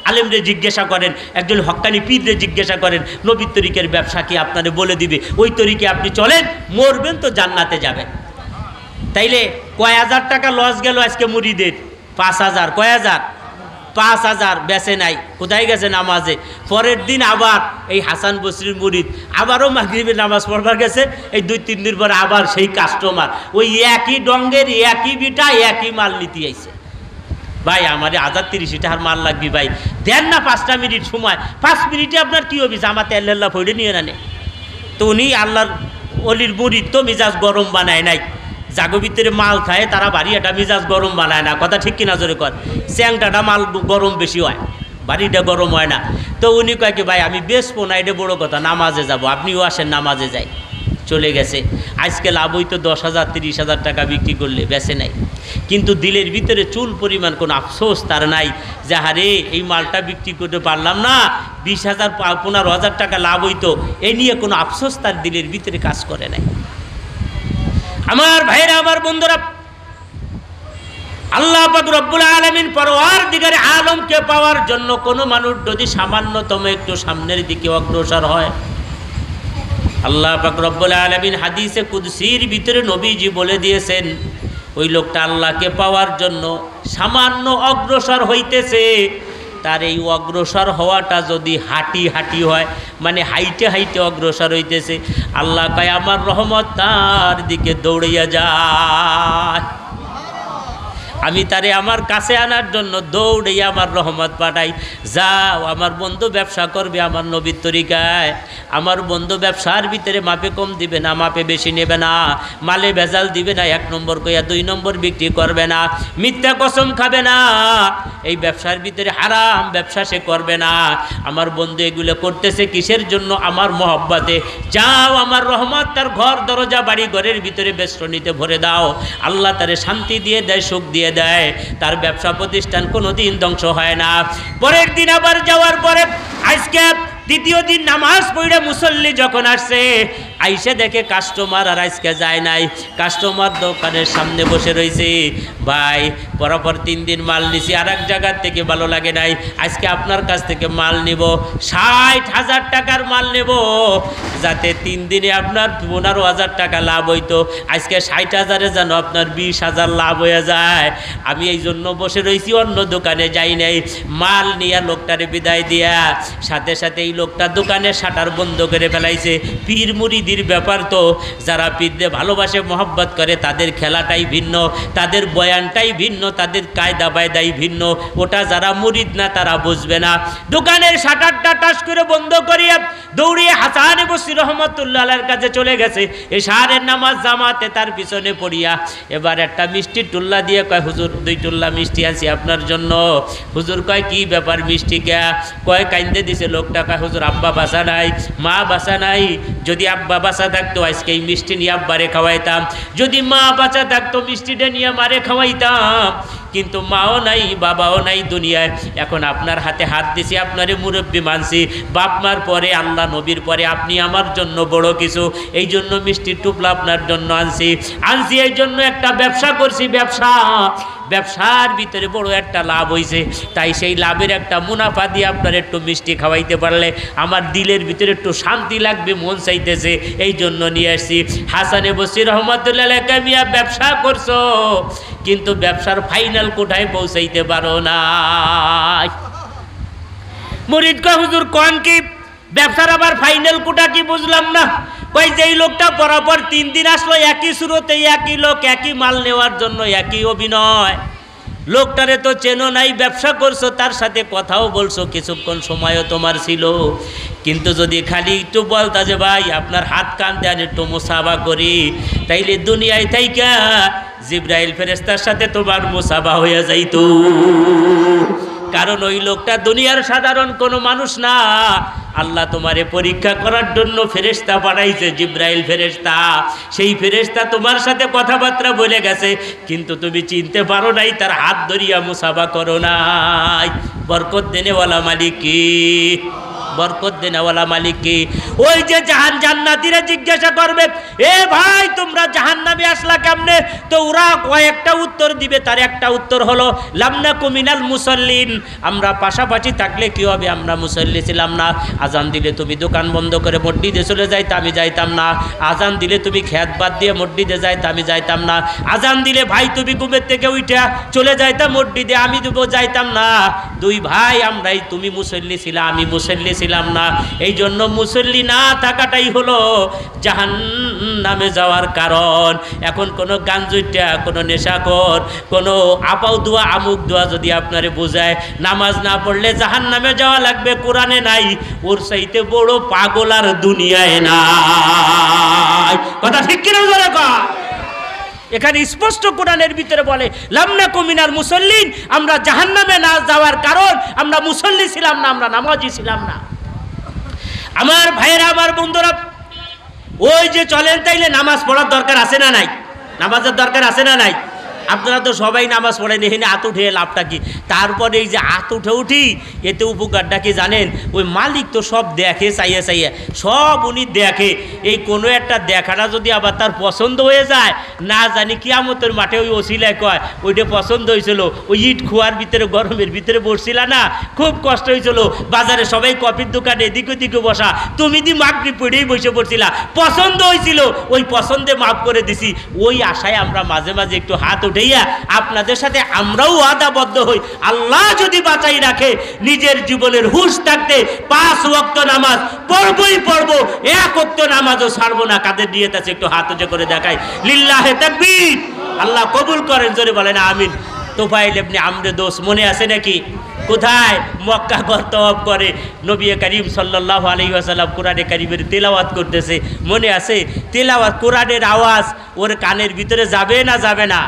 আলেমরে জিজ্ঞাসা করেন, একজন হক্কানি পীররে জিজ্ঞাসা করেন, নবীর তরিকার ব্যবসা কি আপনারে বলে দিবে। ওই তরিকে আপনি চলেন, মরবেন তো জান্নাতে যাবেন। তাইলে কয় হাজার টাকা লস গেল আজকে মুরিদের? 5,000। কয় হাজার? 5,000 বেচে নাই। কোথায় গেছে? নামাজে। পরের দিন আবার এই হাসান বসরির মুরিদ আবারও মাগরিবের নামাজ পড়বার গেছে। এই 2-3 দিন পরে আবার সেই কাস্টমার, ওই একই ডঙ্গের একই বিটা একই মাল নিতে আইছে। ভাই আমার 1,030 টাকার মাল লাগবে ভাই, দেন না 5টা মিনিট সময়। 5 মিনিটে আপনার কী হবে? জামাতে আল্লাহ ফইডে নিয়ে নানে। তো উনি আল্লাহর অলির মুরিদ, তো মিজাজ গরম বানায় নাই। জাগো ভিতরে মাল খায় তারা বাড়ি এটা মিজাজ গরম বানায় না। কথা ঠিক কিনা জোরে কর? চ্যাংটাটা মাল গরম বেশি হয়, বাড়িটা গরম হয় না। তো উনি কয় কি ভাই আমি বেচবো না, এটা বড়ো কথা, নামাজে যাব, আপনিও আসেন নামাজে যাই। চলে গেছে। আজকে লাভ হইতো 10,000 30,000 টাকা বিক্রি করলে, বেচে নাই। কিন্তু দিলের ভিতরে চুল পরিমাণ কোনো আফসোস তার নাই যে হারে এই মালটা বিক্রি করতে পারলাম না, 20,000 15,000 টাকা লাভ হইতো, এই নিয়ে কোনো আফসোস তার দিলের ভিতরে কাজ করে নাই। আমার ভাইরা, আমার বন্ধুরা, আল্লাহ পাক রব্বুল আলামিন পরওয়ারদিগারে আলমকে পাওয়ার জন্য কোনো মানুষ যদি সামান্যতম একটু সামনের দিকে অগ্রসর হয়, আল্লাহ পাক রব্বুল আলামিন হাদিসে কুদসির ভিতরে নবীজি বলে দিয়েছেন, ওই লোকটা আল্লাহকে পাওয়ার জন্য সামান্য অগ্রসর হইতেছে, তার এই অগ্রসর হওয়াটা যদি হাঁটি হাঁটি হয়, মানে হাইটে হাইটে অগ্রসর হইতেছে, আল্লাহ কয় আমার রহমত তার দিকে দৌড়িয়া যায়, আমি তারে আমার কাছে আনার জন্য দৌড়ে আমার রহমত পাঠাই। যাও, আমার বন্ধু ব্যবসা করবে আমার নবীর তরিকায়, আমার বন্ধু ব্যবসার ভিতরে মাপে কম দিবে না, মাপে বেশি নেবে না, মালে ভেজাল দিবে না, 1 নম্বর কইয়া 2 নম্বর বিক্রি করবে না, মিথ্যা কসম খাবে না, এই ব্যবসার ভিতরে হারাম ব্যবসা সে করবে না। আমার বন্ধু এগুলো করতেছে কিসের জন্য? আমার মহব্বতে। যাও, আমার রহমত তার ঘর দরজা বাড়ি ঘরের ভিতরে বেষ্টনীতে ভরে দাও, আল্লাহ তারে শান্তি দিয়ে দেয়, সুখ দিয়ে দেয়, তার ব্যবসা প্রতিষ্ঠান কোনোদিন ধ্বংস হয় না। পরের দিন আবার যাওয়ার পরে আজকে দ্বিতীয় দিন নামাজ পড়ে মুসল্লি যখন আসছে, আইসে দেখে কাস্টমার আর আজকে যায় নাই, কাস্টমার দোকানের সামনে বসে রয়েছে। ভাই, পরপর 3 দিন মাল নিছি, আর এক জায়গার থেকে ভালো লাগে নাই, আজকে আপনার কাছ থেকে মাল নিব, 60,000 টাকার মাল নেব, যাতে 3 দিনে আপনার 15,000 টাকা লাভ হইতো, আজকে 60,000-এ যেন আপনার 20,000 লাভ হয়ে যায়। আমি এই জন্য বসে রয়েছি, অন্য দোকানে যাই নাই। মাল নিয়ে লোকটারে বিদায় দিয়া সাথে সাথে এই লোকটা দোকানের শাটার বন্ধ করে ফেলাইছে। পীর মুরিদির ব্যাপার তো, যারা পীরদের ভালোবাসে মহব্বত করে তাদের খেলাটাই ভিন্ন, তাদের বয়ানটাই ভিন্ন, তাদের কায়দা বায়দাই ভিন্ন, ওটা যারা মুরিদ না তারা বুঝবে না। দোকানের শাটারটা টাস করে বন্ধ করিয়া দৌড়িয়ে হাসান বসরি রহমতুল্লাহ আলাইহির কাছে চলে গেছে, এশারের নামাজ জামাতে তার পিছনে পড়িয়া এবার একটা মিষ্টি টুল্লা দিয়ে কয়, হুজুর 2 টুল্লা মিষ্টি আনছি আপনার জন্য। হুজুর কয়, কি ব্যাপার, মিষ্টি কে? কয়, কাইন্দে দিছে লোকটা। কয়, হুজুর আব্বা বাসা নাই, মা বাসা নাই, যদি আব্বা বাসা থাকতো আজকে এই মিষ্টি নিয়ে আব্বারে খাওয়াইতাম, যদি মা বাঁচা থাকতো মিষ্টিটা নিয়ে মারে খাওয়াইতাম, কিন্তু মাও নাই বাবাও নাই দুনিয়ায়, এখন আপনার হাতে হাত দিছি, আপনারে মুরব্বী মানছি, বাপ মার পরে আল্লাহ নবীর পরে আপনি আমার জন্য বড় কিছু, এই জন্য মিষ্টির টুপলা আপনার জন্য আনছি এই জন্য একটা ব্যবসা করছি, ব্যবসার ভিতরে বড় একটা লাভ হয়েছে, তাই সেই লাভের একটা মুনাফা দিয়ে আপনার একটু মিষ্টি খাওয়াইতে পারলে আমার দিলের ভিতরে একটু শান্তি লাগবে, মন চাইতেছে, এই জন্য নিয়ে আসছি। হাসানে বসরি রহমতুল্লাহ আলাইহি, মিয়া ব্যবসা করছো কিন্তু ব্যবসার ফাইনাল কোঠায় পৌঁছাইতে পারো না। মুরিদ কয়, হুজুর কোন কি ব্যবসার আবার ফাইনাল কোটা কি? বুঝলাম না। কই, যেই লোকটা বরাবর 3 দিন আসলো একই সুরতে, একই লোক, একই মাল নেওয়ার জন্য একই অভিনয়, লোকটারে তো চেনো নাই, ব্যবসা করছো, তার সাথে কথাও বলছো, কিছুক্ষণ সময়ও তোমার ছিল, কিন্তু যদি খালি একটু বলতা যে ভাই আপনার হাত কান দেন একটু মুসাফা করি, তাইলে দুনিয়ায় থাইকা জিবরাইল ফেরেশতার সাথে তোমার মুসাফা হয়ে যাইতো। কারণ ওই লোকটা দুনিয়ার সাধারণ কোনো মানুষ না, আল্লাহ তোমারে পরীক্ষা করার জন্য ফেরেশতা পাঠাইছে, জিবরাইল ফেরেশতা, সেই ফেরেশতা তোমার সাথে কথাবার্তা বলে গেছে, কিন্তু তুমি চিনতে পারো নাই, তার হাত ধরিয়া মুসাফা করো নাই। বরকত দেনেওয়ালা মালিক কি? বরকত দেনেওয়ালা মালিক কি? ওই যে জান্নাতীরা জিজ্ঞাসা করবে, এ ভাই তোমরা জাহান্নামে আসলা কেমনে? তো ওরা কয়েকটা উত্তর দিবে, তার একটা উত্তর হলো লামনাকু মিনাল মুসাল্লিন, আমরা পাশাপাশি থাকলে কি হবে, আমরা মুসল্লি ছিলাম না। আজান দিলে তুমি দোকান বন্ধ করে মসজিদে চলে যাইতে, আমি যাইতাম না। আজান দিলে তুমি খেত বাদ দিয়ে মসজিদে যাইতে, আমি যাইতাম না। আজান দিলে ভাই তুমি ঘুমের থেকে উঠা চলে যাইতাম মসজিদে, আমি যাইতাম না। 2 ভাই আমরাই, তুমি মুসল্লি ছিলা, আমি মুসল্লি ছিলাম না, এই জন্য মুসল্লি না থাকাটাই হলো জাহান্নামে যাওয়ার কারণ। এখন কোনো গাঞ্জুইটা, কোনো নেশাখোর, কোনো আপাউ দোয়া আমুক দোয়া যদি আপনারে বোঝায় নামাজ না পড়লে জাহান্নামে যাওয়া লাগবে, কোরআনে নাই, ওর চাইতে বড় পাগল আর দুনিয়ায় নাই। কথা ঠিক কিনা জোরে কর? এখানে স্পষ্ট কোরআনের ভিতরে বলে লামনাকু মিনাল মুসাল্লিন, আমরা জাহান্নামে না যাওয়ার কারণ আমরা মুসল্লি ছিলাম না, আমরা নামাজি ছিলাম না। আমার ভাইয়েরা, আমার বন্ধুরা, ওই যে চলেন, তাইলে নামাজ পড়ার দরকার আছে না নাই? নামাজের দরকার আছে না নাই? আপনারা তো সবাই নামাজ পড়েন, এখানে হাত উঠে লাভটা কি? তারপরে এই যে হাত উঠে উঠি, এতে উপকারটা কি জানেন? ওই মালিক তো সব দেখে, চাইয়া চাইয়া সব উনি দেখে। এই কোনো একটা দেখাটা যদি আবার তার পছন্দ হয়ে যায়, না জানি কিয়ামতের মাঠে ওই ওসিলায় কয় ওইটা পছন্দ হয়েছিল, ওই ইট খোয়ার ভিতরে গরমের ভিতরে বসছিল না, খুব কষ্ট হয়েছিল, বাজারে সবাই কফির দোকানে এদিকে ওদিকে বসা, তুমি দি মাগরিব পড়েই বসে পড়ছিলা, পছন্দ হয়েছিল, ওই পছন্দে মাফ করে দিছি। ওই আশায় আমরা মাঝে মাঝে একটু হাত উঠাইয়া আপনাদের সাথে আমরাও ওয়াদাবদ্ধ হই, আল্লাহ যদি বাঁচাই রাখে নিজের জীবনের হুঁশ থাকতে 5 ওয়াক্ত নামাজ পড়বই পড়বো, 1 ওয়াক্ত নামাজও ছাড়বো না। কাদের নিয়ত আছে একটু হাত উঁচু করে দেখাই, লিল্লাহে তাকবীর। আল্লাহ কবুল করেন, জোরে বলেন আমিন। তোফাইল ইবনে আমর দৌস মনে আছে নাকি? কোথায়? মক্কা তওয়াফ করে নবী করিম সাল্লাল্লাহু আলাইহি ওয়াসাল্লাম কোরআনে কারীমের তেলাওয়াত করতেছে, মনে আছে? তেলাওয়াত কোরআনের আওয়াজ ওর কানের ভিতরে যাবে না যাবে না?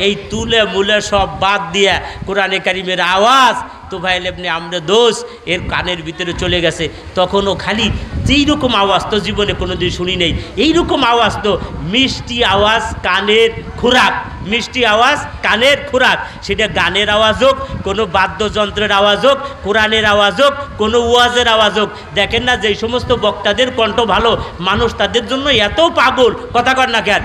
এই তুলে মুলে সব বাদ দিয়া কোরআনে কারীমের আওয়াজ তোফাইল ইবনে আমর দৌস এর কানের ভিতরে চলে গেছে। তখনও খালি যেইরকম আওয়াজ তো জীবনে কোনোদিন শুনি নেই, এইরকম আওয়াজ তো মিষ্টি আওয়াজ, কানের খোরাক, মিষ্টি আওয়াজ কানের খোরাক। সেটা গানের আওয়াজ হোক, কোনো বাদ্যযন্ত্রের আওয়াজ হোক, কোরআনের আওয়াজ হোক, কোনো ওয়াজের আওয়াজ হোক। দেখেন না যেই সমস্ত বক্তাদের কণ্ঠ ভালো, মানুষ তাদের জন্য এত পাগল, কথা কর না কেন,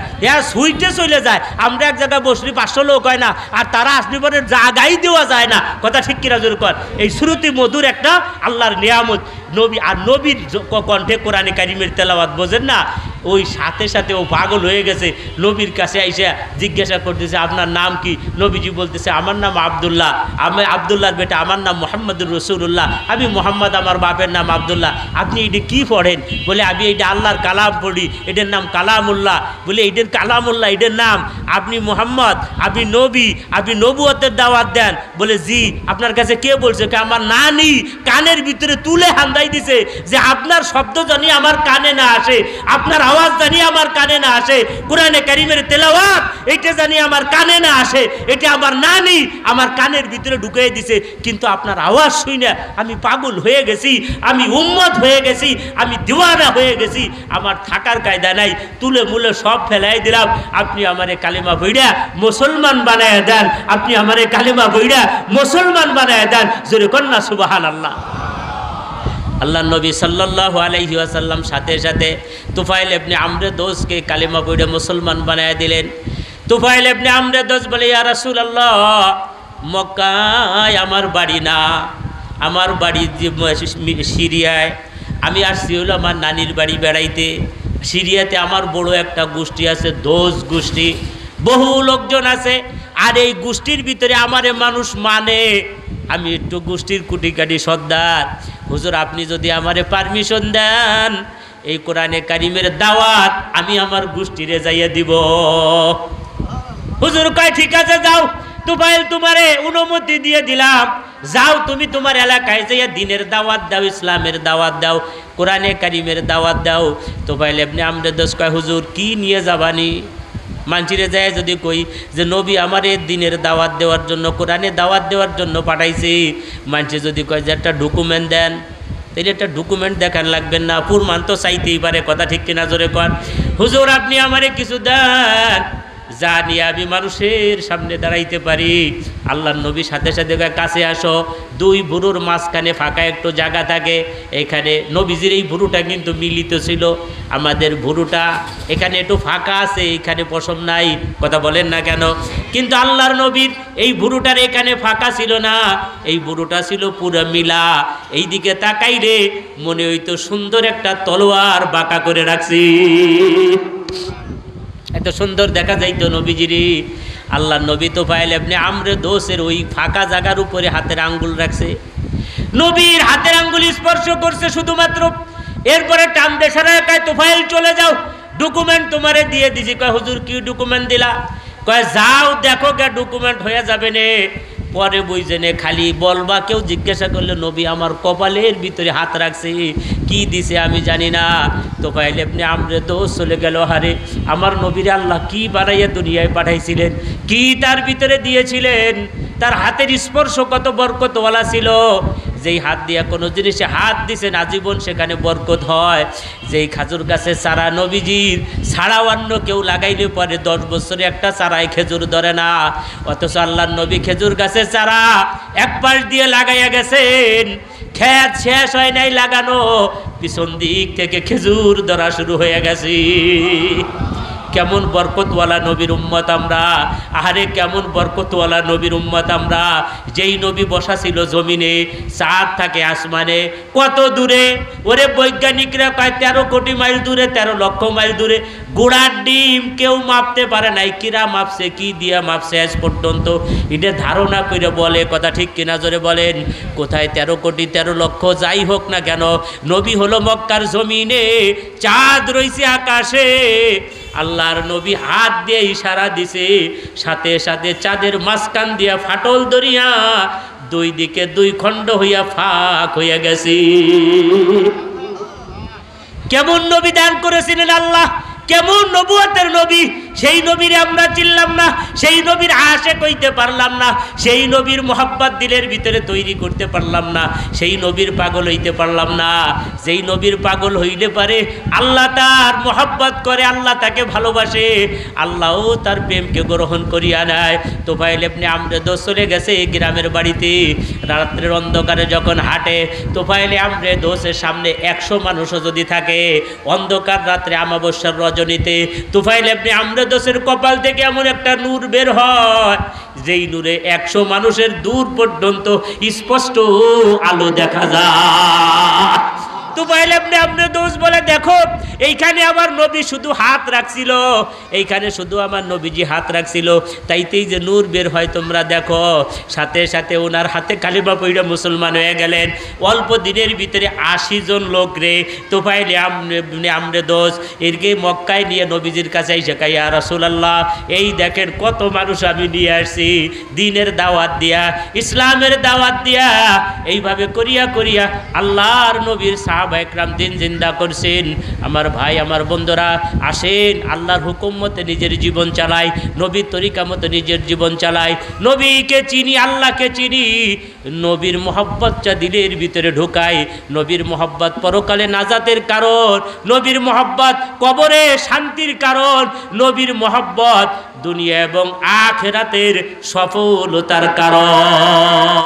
সুইটে চলে যায়। আমরা এক জায়গায় বসলি 500 লোক হয় না, আর তারা আসলে পরে জায়গাই দেওয়া যায় না, কথা ঠিক কিনা জোর কর। এই শ্রুতি মধুর একটা আল্লাহর নিয়ামত নবী, আর নবীর কণ্ঠে কোরআনে কারীমের তেলাওয়াত বোঝেন না, ওই সাথে সাথে ও পাগল হয়ে গেছে। নবীর কাছে আইসা জিজ্ঞাসা করতেছে আপনার নাম কি? নবীজি বলতেছে আমার নাম আব্দুল্লাহ, আমি আব্দুল্লাহর বেটা, আমার নাম মুহাম্মদুর রাসূলুল্লাহ, আমি মোহাম্মদ, আমার বাপের নাম আব্দুল্লাহ। আপনি এটা কি পড়েন? বলে আমি এইটা আল্লাহর কালাম পড়ি, এটার নাম কালামুল্লাহ। বলে এইটার কালামুল্লাহ এটার নাম? আপনি মোহাম্মদ, আপনি নবী, আপনি নবুয়তের দাওয়াত দেন? বলে জি। আপনার কাছে কে বলছে? আমার নানি কানের ভিতরে তুলে হান্দাই দিছে যে আপনার শব্দ জানি আমার কানে না আসে, আপনার আওয়াজ জানি আমার কানে না আসে, কোরআনে কারীমের তেলাওয়াত এটা জানি আমার কানে না আসে, এটা আমার নানি আমার কানের ভিতরে ঢুকিয়ে দিছে। কিন্তু আপনার আওয়াজ শুনে আমি পাগল হয়ে গেছি, আমি উম্মত হয়ে গেছি, আমি দিওয়ানা হয়ে গেছি, আমার থাকার কায়দা নাই, তুলে মুলে সব ফেলাই দিলাম। আপনি আমারে কালিমা বইড়া মুসলমান বানায় দেন, আপনি আমারে কালিমা বইড়া মুসলমান বানায় দেন, জোরে কন্যা সুবহানাল্লাহ। আল্লাহ নবী সাল্লাল্লাহু আলাইহি ওয়াসাল্লাম সাথে সাথে তুফাইল ইবনে আমর দৌসকে কালিমা পড়ে মুসলমান বানায় দিলেন। তুফাইল ইবনে আমর দৌস বলে ইয়া রাসূলুল্লাহ, মক্কায় আমার বাড়ি না, আমার বাড়ি সিরিয়ায়, আমি আসছি হলো আমার নানির বাড়ি বেড়াইতে। সিরিয়াতে আমার বড় একটা গোষ্ঠী আছে, দৌস গোষ্ঠী, বহু লোকজন আছে, আর এই গোষ্ঠীর ভিতরে আমারে মানুষ মানে, আমি একটু গোষ্ঠীর কুটিকাটি সর্দার। হুজুর আপনি যদি আমারে পারমিশন দেন, এই কোরআনে কারীমের দাওয়াত আমি আমার গোষ্ঠীরে যাইয়া দিব। হুজুর কয় ঠিক আছে যাও, তুফাইল তোমারে অনুমতি দিয়ে দিলাম, যাও তুমি তোমার এলাকায় যাইয়া দিনের দাওয়াত দাও, ইসলামের দাওয়াত দাও, কোরআনে কারীমের দাওয়াত দাও। তুফাইল ইবনে আমর দৌস কয় হুজুর কি নিয়ে যাবানি? মানচিরে যায় যদি কই যে নবী আমার এই দিনের দাওয়াত দেওয়ার জন্য, কোরআনে দাওয়াত দেওয়ার জন্য পাঠাইছি, মানচি যদি কয় যে একটা ডকুমেন্ট দেন, তাহলে একটা ডকুমেন্ট দেখান লাগবেন না, প্রমাণ তো চাইতেই পারে, কথা ঠিক কিনা জোরে কর। হুজুর আপনি আমারে কিছু দেন, যা নিয়ে আমি মানুষের সামনে দাঁড়াইতে পারি। আল্লাহর নবী সাথে সাথে কাছে আসো, 2 ভুরুর মাঝখানে ফাঁকা একটু জায়গা থাকে, এখানে নবীজির এই ভুরুটা কিন্তু মিলিত ছিল, আমাদের ভুরুটা এখানে একটু ফাঁকা আছে, এখানে পশম নাই, কথা বলেন না কেন? কিন্তু আল্লাহর নবীর এই ভুরুটার এখানে ফাঁকা ছিল না, এই ভুরুটা ছিল পুরো মিলা। এই দিকে তাকাই রে, মনে হইতো সুন্দর একটা তলোয়ার বাঁকা করে রাখছি, এত সুন্দর দেখা যাইতো নবীজিরি। আল্লাহ নবী তুফাইল ইবনে আমর দৌসের ওই ফাঁকা জায়গার উপরে হাতের আঙ্গুল রাখছে, নবীর হাতের আঙ্গুল স্পর্শ করছে শুধুমাত্র। এরপরে টান দেশারা কয় তুফাইল চলে যাও, ডকুমেন্ট তোমারে দিয়ে দিছি। কয় হুজুর কি ডকুমেন্ট দিলা? কয় যাও দেখো কে ডকুমেন্ট হয়ে যাবে নে, পরে বুঝেনে খালি বলবা। কেউ জিজ্ঞাসা করলে নবী আমার কপালের ভিতরে হাত রাখছে, কি দিছে আমি জানি না। তুফাইল ইবনে আমর দৌস চলে গেল, হারে আমার নবীর আল্লাহ কি বানাইয়া দুনিয়ায় পাঠাইছিলেন, কি তার ভিতরে দিয়েছিলেন, তার হাতের স্পর্শ কত বরকতওয়ালা ছিল, যেই হাত দিয়া কোনো জিনিসে হাত দিছেন আজীবন সেখানে বরকত হয়। যেই খেজুর গাছের চারা নবীজির ছাড়াও অন্য কেউ লাগাইলে পরে 10 বছরে একটা চারায় খেজুর ধরে না, অথচ আল্লাহর নবী খেজুর গাছের চারা এক পাশ দিয়ে লাগাইয়া গেছেন, খেত শেষ হয় নাই লাগানো, পিছন দিক থেকে খেজুর ধরা শুরু হয়ে গেছে। কেমন বরকতওয়ালা নবীর উম্মত আমরা, আহারে কেমন বরকতওয়ালা নবীর উম্মত আমরা। যেই নবী বসা ছিল জমিনে, চাঁদ থাকে আসমানে কত দূরে, ওরে বৈজ্ঞানিকরা কয় 13 কোটি মাইল দূরে, 13 লক্ষ মাইল দূরে। গোড়ার ডিম কেউ মাপতে পারে নাই, কিরা মাপছে, কি দিয়া মাপছে আজ পর্যন্ত, এটা ধারণা করে বলে, কথা ঠিক কিনা জোরে বলেন। কোথায় 13 কোটি 13 লক্ষ যাই হোক না কেন, নবী হলো মক্কার জমিনে, চাঁদ রইছে আকাশে, আল্লাহর নবী হাত দিয়ে ইশারা দিছে, সাথে সাথে চাঁদের মাঝখান দিয়া ফাটল দরিয়া 2 দিকে 2 খণ্ড হইয়া ফাঁক হইয়া গেছে। কেমন নবী দান করেছিলেন আল্লাহ, কেমন নবুয়তের নবী। সেই নবীর আমরা চিনলাম না, সেই নবীর আশিক হইতে পারলাম না, সেই নবীর মোহাব্বত দিলের ভিতরে তৈরি করতে পারলাম না, সেই নবীর পাগল হইতে পারলাম না। যেই নবীর পাগল হইলে পারে আল্লাহ তার মোহাব্বত করে, আল্লাহ তাকে ভালোবাসে, আল্লাহও তার প্রেমকে গ্রহণ করিয়া নেয়। তোফাইল ইবনে আমর দোস চলে গেছে গ্রামের বাড়িতে, রাত্রের অন্ধকারে যখন হাঁটে, তোফাইল আমর দোসের সামনে 100 মানুষও যদি থাকে, অন্ধকার রাত্রে আমাবস্যার রজনীতে তোফাইল ইবনে আমর দোসের কপাল থেকে এমন একটা নূর বের হয়, যেই নূরে 100 মানুষের দূর পর্যন্ত স্পষ্ট আলো দেখা যায়। তোফাইল ইবনে আমর দোস বলে, দেখো এইখানে আমার নবী শুধু হাত রাখছিল, এইখানে শুধু আমার নবীজি হাত রাখছিল, তাইতেই যে নূর বের হয় তোমরা দেখো। সাথে সাথে ওনার হাতে কালিমা পড়ে মুসলমান হয়ে গেলেন। অল্প দিনের ভিতরে 80 জন লোক রে তোফাইল ইবনে আমর দোস এরকে মক্কায় নিয়ে নবীজির কাছে এসে কয়, ইয়া রাসূলুল্লাহ, এই দেখেন কত মানুষ আমি নিয়ে আসছি, দ্বীনের দাওয়াত দিয়া, ইসলামের দাওয়াত দিয়া, এইভাবে করিয়া করিয়া আল্লাহর নবীর সাহাবা একরাম দিন জিন্দা করছেন। আমার ভাই, আমার বন্ধুরা, আসেন আল্লাহর হুকুম মতে নিজের জীবন চালাই, নবীর তরিকা মতো নিজের জীবন চালাই, নবীকে চিনি, আল্লাহকে চিনি, নবীর মোহাব্বতটা দিলের ভিতরে ঢুকাই। নবীর মোহাব্বত পরকালে নাজাতের কারণ, নবীর মোহাব্বত কবরে শান্তির কারণ, নবীর মোহাব্বত দুনিয়া এবং আখিরাতের সফলতার কারণ।